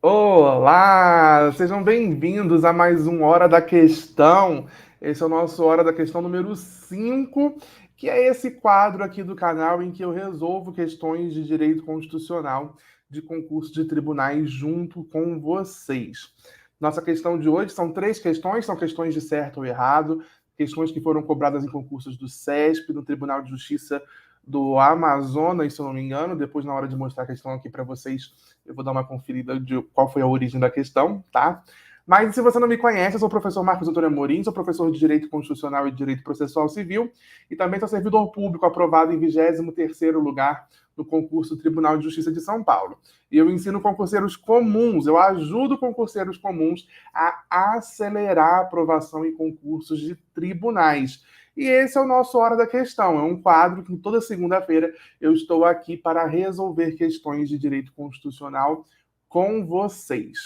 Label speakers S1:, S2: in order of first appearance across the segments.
S1: Olá, sejam bem-vindos a mais um Hora da Questão. Esse é o nosso Hora da Questão número 5, que é esse quadro aqui do canal em que eu resolvo questões de direito constitucional de concurso de tribunais junto com vocês. Nossa questão de hoje são 3 questões, são questões de certo ou errado, questões que foram cobradas em concursos do CESP, do Tribunal de Justiça do Amazonas, se eu não me engano. Depois, na hora de mostrar a questão aqui para vocês, eu vou dar uma conferida de qual foi a origem da questão, tá? Mas se você não me conhece, eu sou o professor Marcos Antônio Amorim, sou professor de Direito Constitucional e Direito Processual Civil e também sou servidor público aprovado em 23º lugar no concurso Tribunal de Justiça de São Paulo. E eu ensino concurseiros comuns, eu ajudo concurseiros comuns a acelerar a aprovação em concursos de tribunais. E esse é o nosso Hora da Questão, é um quadro que toda segunda-feira eu estou aqui para resolver questões de direito constitucional com vocês.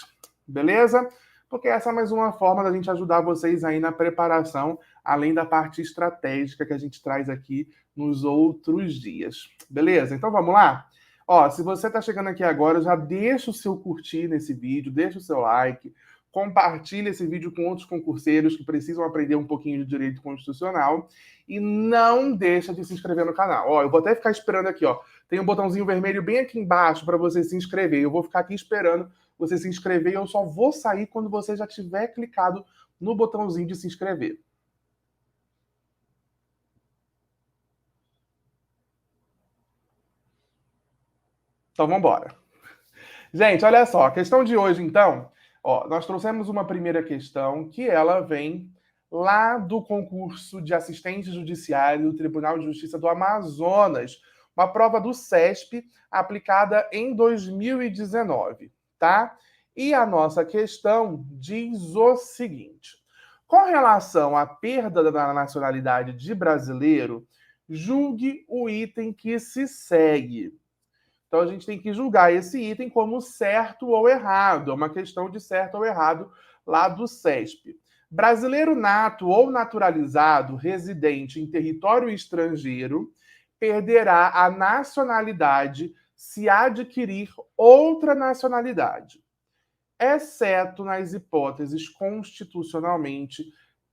S1: Beleza? Porque essa é mais uma forma da gente ajudar vocês aí na preparação, além da parte estratégica que a gente traz aqui nos outros dias. Beleza? Então vamos lá? Ó, se você está chegando aqui agora, já deixa o seu curtir nesse vídeo, deixa o seu like, compartilhe esse vídeo com outros concurseiros que precisam aprender um pouquinho de direito constitucional e não deixa de se inscrever no canal. Ó, eu vou até ficar esperando aqui, ó. Tem um botãozinho vermelho bem aqui embaixo para você se inscrever. Eu vou ficar aqui esperando você se inscrever e eu só vou sair quando você já tiver clicado no botãozinho de se inscrever. Então vamos embora. Gente, olha só, a questão de hoje, então, ó, nós trouxemos uma primeira questão que ela vem lá do concurso de assistente judiciário do Tribunal de Justiça do Amazonas, uma prova do CESP aplicada em 2019, tá? E a nossa questão diz o seguinte: com relação à perda da nacionalidade de brasileiro, julgue o item que se segue. Então a gente tem que julgar esse item como certo ou errado. É uma questão de certo ou errado lá do CESP. Brasileiro nato ou naturalizado residente em território estrangeiro perderá a nacionalidade se adquirir outra nacionalidade, exceto nas hipóteses constitucionalmente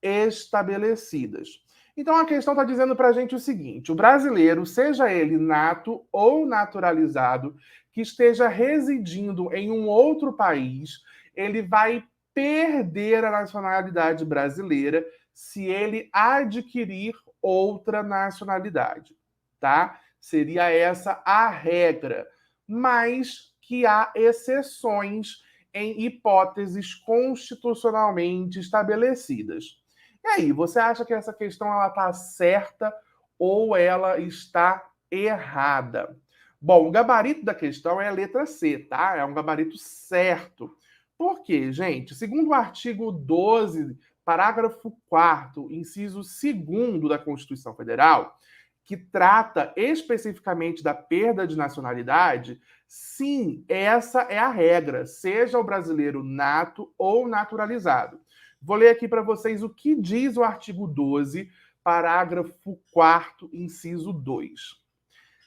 S1: estabelecidas. Então a questão está dizendo para a gente o seguinte: o brasileiro, seja ele nato ou naturalizado, que esteja residindo em um outro país, ele vai perder a nacionalidade brasileira se ele adquirir outra nacionalidade, tá? Seria essa a regra, mas que há exceções em hipóteses constitucionalmente estabelecidas. E aí, você acha que essa questão ela está certa ou ela está errada? Bom, o gabarito da questão é a letra C, tá? É um gabarito certo. Por quê, gente? Segundo o artigo 12, parágrafo 4º, inciso 2º da Constituição Federal, que trata especificamente da perda de nacionalidade, sim, essa é a regra, seja o brasileiro nato ou naturalizado. Vou ler aqui para vocês o que diz o artigo 12, parágrafo 4º, inciso 2.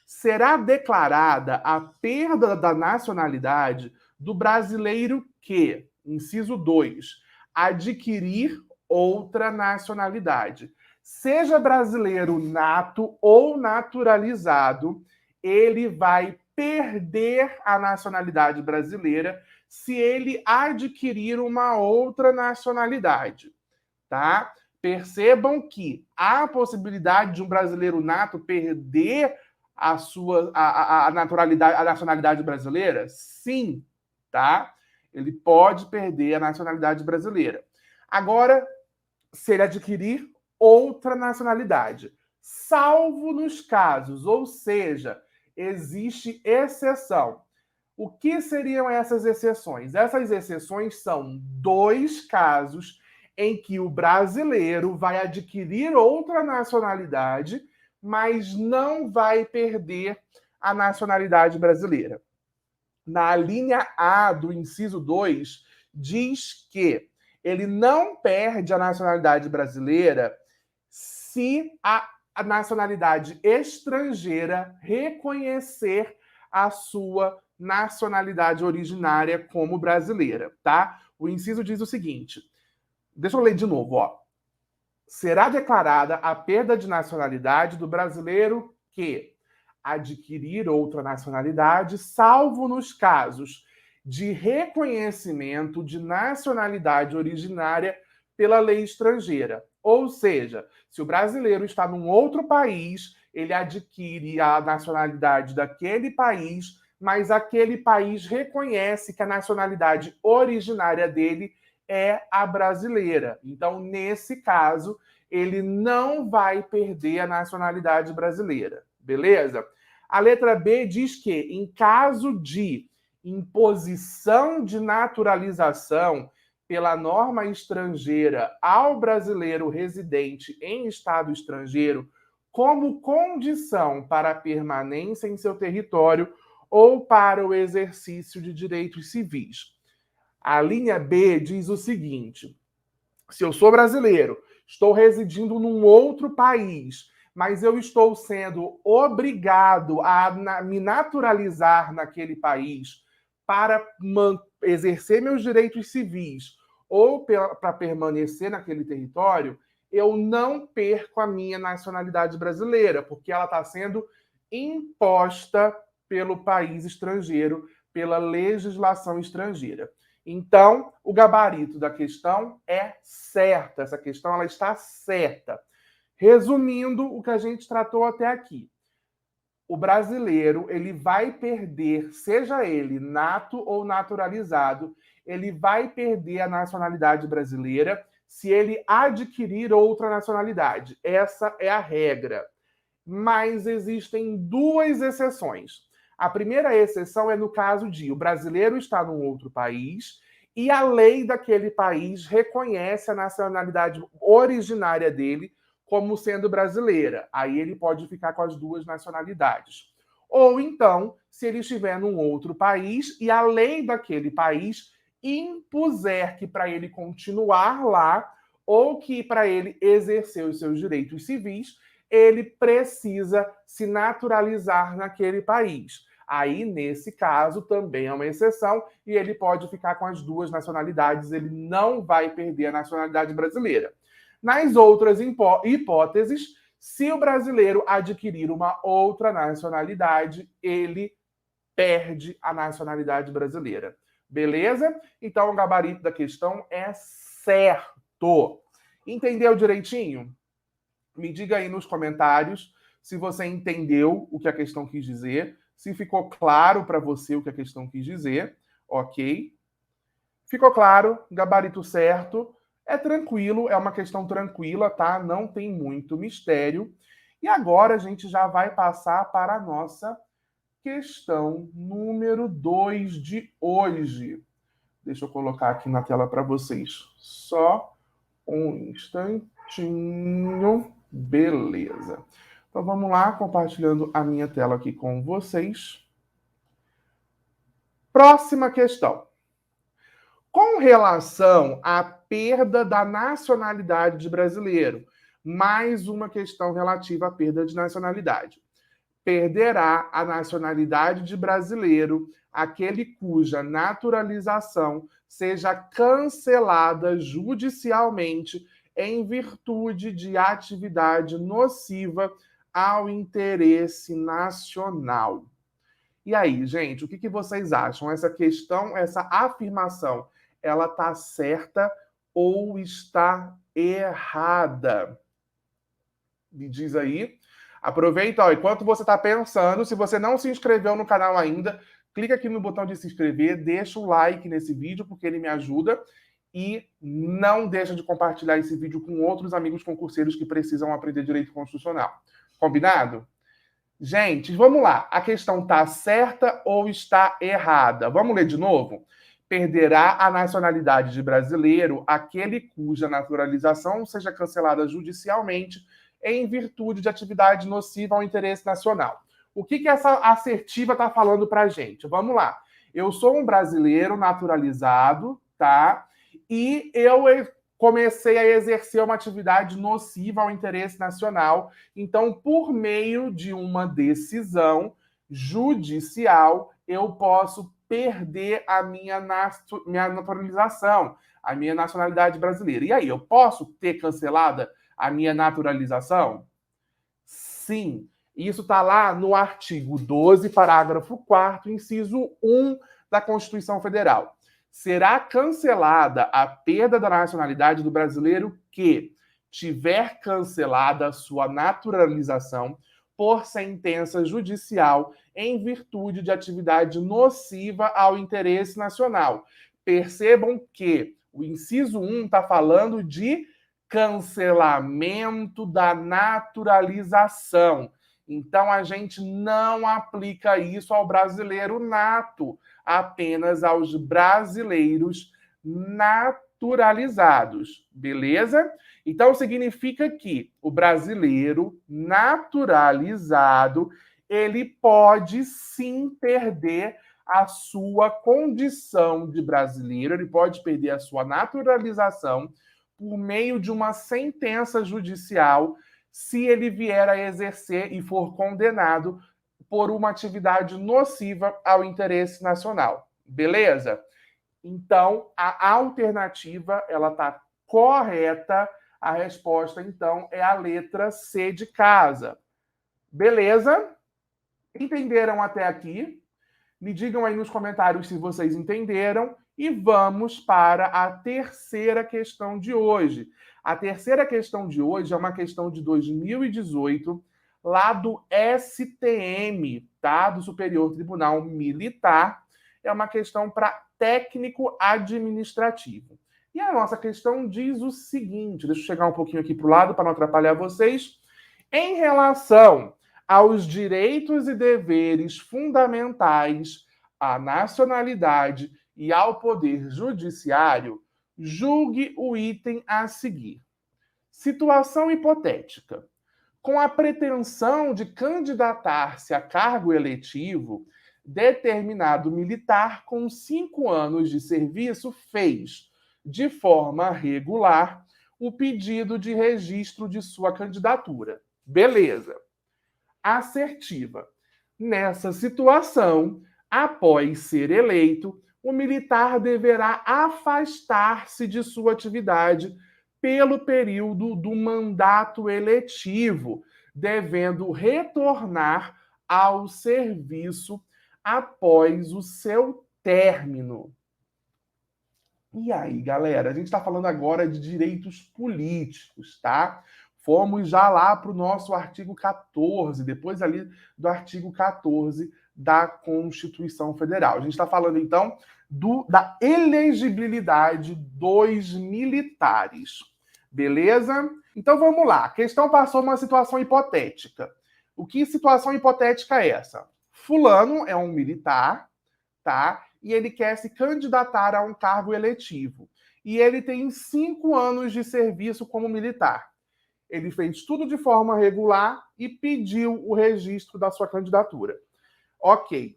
S1: Será declarada a perda da nacionalidade do brasileiro que, inciso 2, adquirir outra nacionalidade. Seja brasileiro nato ou naturalizado, ele vai perder a nacionalidade brasileira se ele adquirir uma outra nacionalidade, tá? Percebam que há a possibilidade de um brasileiro nato perder a naturalidade, a nacionalidade brasileira? Sim, tá? Ele pode perder a nacionalidade brasileira. Agora, se ele adquirir outra nacionalidade, salvo nos casos, ou seja, existe exceção. O que seriam essas exceções? Essas exceções são 2 casos em que o brasileiro vai adquirir outra nacionalidade, mas não vai perder a nacionalidade brasileira. Na linha A do inciso 2, diz que ele não perde a nacionalidade brasileira se a nacionalidade estrangeira reconhecer a sua nacionalidade originária como brasileira, tá? O inciso diz o seguinte, deixa eu ler de novo, ó. Será declarada a perda de nacionalidade do brasileiro que adquirir outra nacionalidade, salvo nos casos de reconhecimento de nacionalidade originária pela lei estrangeira. Ou seja, se o brasileiro está num outro país, ele adquire a nacionalidade daquele país, mas aquele país reconhece que a nacionalidade originária dele é a brasileira. Então, nesse caso, ele não vai perder a nacionalidade brasileira. Beleza? A letra B diz que, em caso de imposição de naturalização pela norma estrangeira ao brasileiro residente em estado estrangeiro, como condição para a permanência em seu território ou para o exercício de direitos civis. A linha B diz o seguinte: se eu sou brasileiro, estou residindo num outro país, mas eu estou sendo obrigado a me naturalizar naquele país para exercer meus direitos civis ou para permanecer naquele território, eu não perco a minha nacionalidade brasileira, porque ela está sendo imposta pelo país estrangeiro, pela legislação estrangeira. Então, o gabarito da questão é certo. Essa questão ela está certa. Resumindo o que a gente tratou até aqui. O brasileiro, ele vai perder, seja ele nato ou naturalizado, ele vai perder a nacionalidade brasileira se ele adquirir outra nacionalidade. Essa é a regra. Mas existem duas exceções. A primeira exceção é no caso de o brasileiro estar num outro país e a lei daquele país reconhece a nacionalidade originária dele como sendo brasileira. Aí ele pode ficar com as duas nacionalidades. Ou então, se ele estiver num outro país e a lei daquele país impuser que para ele continuar lá ou que para ele exercer os seus direitos civis, ele precisa se naturalizar naquele país. Aí, nesse caso, também é uma exceção e ele pode ficar com as duas nacionalidades, ele não vai perder a nacionalidade brasileira. Nas outras hipóteses, se o brasileiro adquirir uma outra nacionalidade, ele perde a nacionalidade brasileira. Beleza? Então, o gabarito da questão é certo. Entendeu direitinho? Me diga aí nos comentários se você entendeu o que a questão quis dizer, se ficou claro para você o que a questão quis dizer, ok? Ficou claro, gabarito certo, é tranquilo, é uma questão tranquila, tá? Não tem muito mistério. E agora a gente já vai passar para a nossa questão número 2 de hoje. Deixa eu colocar aqui na tela para vocês. Só um instantinho. Beleza. Então vamos lá, compartilhando a minha tela aqui com vocês. Próxima questão. Com relação à perda da nacionalidade de brasileiro, mais uma questão relativa à perda de nacionalidade. Perderá a nacionalidade de brasileiro aquele cuja naturalização seja cancelada judicialmente em virtude de atividade nociva ao interesse nacional. E aí, gente, o que vocês acham? Essa questão, essa afirmação, ela está certa ou está errada? Me diz aí. Aproveita, ó, enquanto você está pensando, se você não se inscreveu no canal ainda, clica aqui no botão de se inscrever, deixa um like nesse vídeo, porque ele me ajuda. E não deixa de compartilhar esse vídeo com outros amigos concurseiros que precisam aprender direito constitucional. Combinado? Gente, vamos lá. A questão está certa ou está errada? Vamos ler de novo? Perderá a nacionalidade de brasileiro aquele cuja naturalização seja cancelada judicialmente em virtude de atividade nociva ao interesse nacional. O que essa assertiva está falando para a gente? Vamos lá. Eu sou um brasileiro naturalizado, tá? E eu comecei a exercer uma atividade nociva ao interesse nacional. Então, por meio de uma decisão judicial, eu posso perder a minha naturalização, a minha nacionalidade brasileira. E aí, eu posso ter cancelada a minha naturalização? Sim. Isso está lá no artigo 12, parágrafo 4º, inciso 1 da Constituição Federal. Será cancelada a perda da nacionalidade do brasileiro que tiver cancelada a sua naturalização por sentença judicial em virtude de atividade nociva ao interesse nacional. Percebam que o inciso 1 está falando de cancelamento da naturalização. Então, a gente não aplica isso ao brasileiro nato, apenas aos brasileiros naturalizados, beleza? Então, significa que o brasileiro naturalizado, ele pode sim perder a sua condição de brasileiro, ele pode perder a sua naturalização por meio de uma sentença judicial, se ele vier a exercer e for condenado por uma atividade nociva ao interesse nacional. Beleza? Então, a alternativa, ela está correta. A resposta, então, é a letra C de casa. Beleza? Entenderam até aqui? Me digam aí nos comentários se vocês entenderam. E vamos para a terceira questão de hoje. A terceira questão de hoje é uma questão de 2018, lá do STM, tá? Do Superior Tribunal Militar. É uma questão para técnico administrativo. E a nossa questão diz o seguinte, deixa eu chegar um pouquinho aqui para o lado para não atrapalhar vocês. Em relação aos direitos e deveres fundamentais à nacionalidade e ao poder judiciário, julgue o item a seguir. Situação hipotética. Com a pretensão de candidatar-se a cargo eletivo, determinado militar com 5 anos de serviço fez, de forma regular, o pedido de registro de sua candidatura. Beleza. Assertiva. Nessa situação, após ser eleito, o militar deverá afastar-se de sua atividade pelo período do mandato eletivo, devendo retornar ao serviço após o seu término. E aí, galera, a gente está falando agora de direitos políticos, tá? Fomos já lá para o nosso artigo 14, depois ali do artigo 14 da Constituição Federal. A gente está falando, então, da elegibilidade dos militares. Beleza? Então, vamos lá. A questão passou uma situação hipotética. O que situação hipotética é essa? Fulano é um militar, tá? E ele quer se candidatar a um cargo eletivo. E ele tem 5 anos de serviço como militar. Ele fez tudo de forma regular e pediu o registro da sua candidatura. Ok.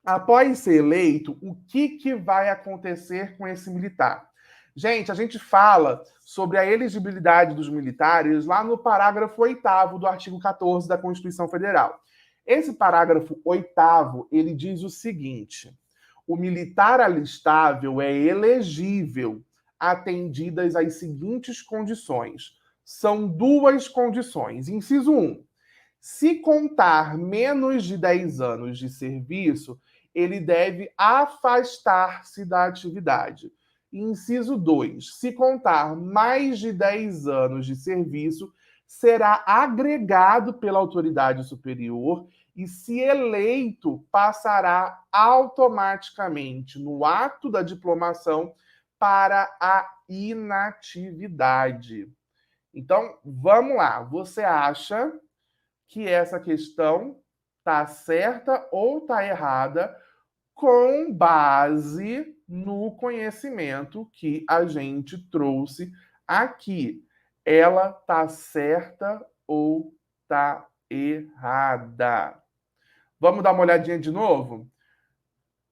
S1: Após ser eleito, o que vai acontecer com esse militar? Gente, a gente fala sobre a elegibilidade dos militares lá no parágrafo 8º do artigo 14 da Constituição Federal. Esse parágrafo 8º, ele diz o seguinte: o militar alistável é elegível atendidas as seguintes condições. São 2 condições. Inciso 1. Se contar menos de 10 anos de serviço, ele deve afastar-se da atividade. Inciso 2. Se contar mais de 10 anos de serviço, será agregado pela autoridade superior e, se eleito, passará automaticamente no ato da diplomação para a inatividade. Então, vamos lá. Você acha que essa questão está certa ou está errada com base no conhecimento que a gente trouxe aqui? Ela está certa ou está errada? Vamos dar uma olhadinha de novo?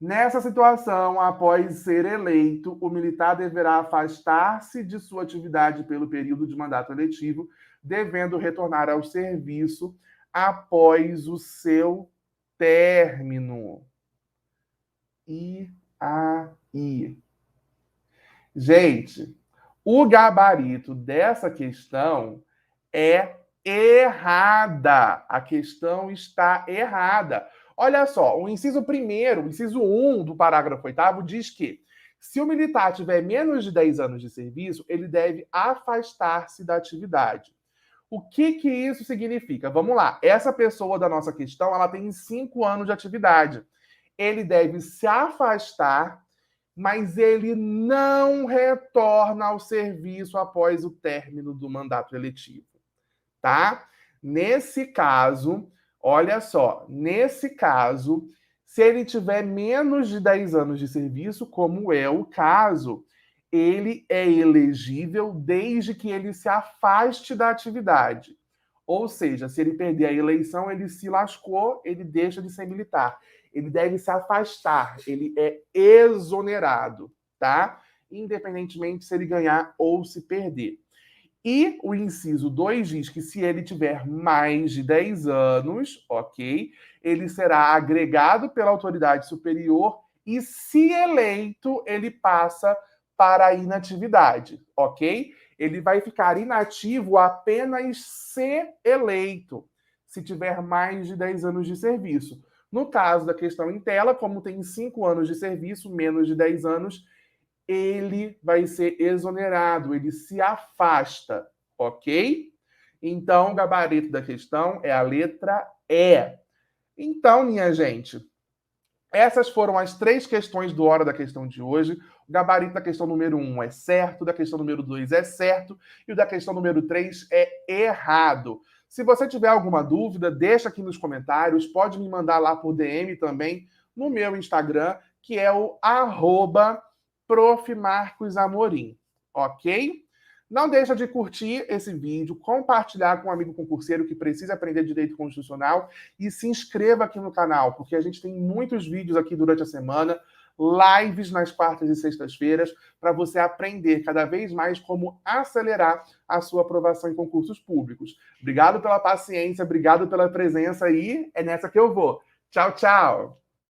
S1: Nessa situação, após ser eleito, o militar deverá afastar-se de sua atividade pelo período de mandato eletivo, devendo retornar ao serviço após o seu término. E aí? Gente, o gabarito dessa questão é errada. A questão está errada. Olha só, o inciso 1º, o inciso 1 do parágrafo 8º diz que se o militar tiver menos de 10 anos de serviço, ele deve afastar-se da atividade. O que isso significa? Vamos lá. Essa pessoa da nossa questão, ela tem 5 anos de atividade. Ele deve se afastar, mas ele não retorna ao serviço após o término do mandato eletivo, tá? Nesse caso, olha só, nesse caso, se ele tiver menos de 10 anos de serviço, como é o caso, ele é elegível desde que ele se afaste da atividade. Ou seja, se ele perder a eleição, ele se lascou, ele deixa de ser militar. Ele deve se afastar, ele é exonerado, tá? Independentemente se ele ganhar ou se perder. E o inciso 2 diz que se ele tiver mais de 10 anos, ok, ele será agregado pela autoridade superior e, se eleito, ele passa para a inatividade, ok? Ele vai ficar inativo apenas se eleito, se tiver mais de 10 anos de serviço. No caso da questão em tela, como tem 5 anos de serviço, menos de 10 anos, ele vai ser exonerado, ele se afasta, ok? Então, o gabarito da questão é a letra E. Então, minha gente, essas foram as 3 questões do Hora da Questão de hoje. O gabarito da questão número 1 é certo, da questão número 2 é certo e o da questão número 3 é errado. Se você tiver alguma dúvida, deixa aqui nos comentários, pode me mandar lá por DM também no meu Instagram, que é o @Prof. Marcos Amorim, ok? Não deixa de curtir esse vídeo, compartilhar com um amigo concurseiro que precisa aprender direito constitucional e se inscreva aqui no canal, porque a gente tem muitos vídeos aqui durante a semana, lives nas quartas e sextas-feiras, para você aprender cada vez mais como acelerar a sua aprovação em concursos públicos. Obrigado pela paciência, obrigado pela presença e é nessa que eu vou. Tchau, tchau!